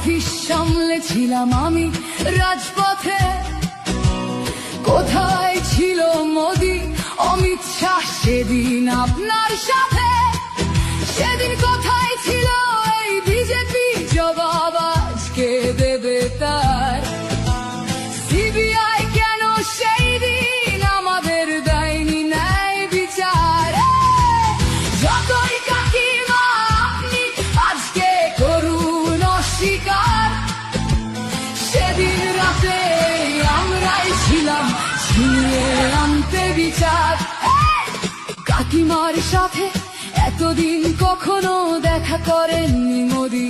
Office সামলেছিলাম আমি রাজপথে, কোথায় ছিল মোদি অমিত শাহ সেদিন আপনার সাথে? সেদিন কোথায় ছিল এই বিজেপি? জবাব আজকে দেবে তার। সিবিআই কেন সেই দিন আমাদের দেয়নি ন্যায় বিচার? যতই কাকিমা আপনি আজকে করুন অস্বীকার, সেদিন রাতে আমরাই ছিলাম ছিনিয়ে আনতে বিচার। কাকিমার সাথে এতদিন কখনো দেখা করেননি মোদি,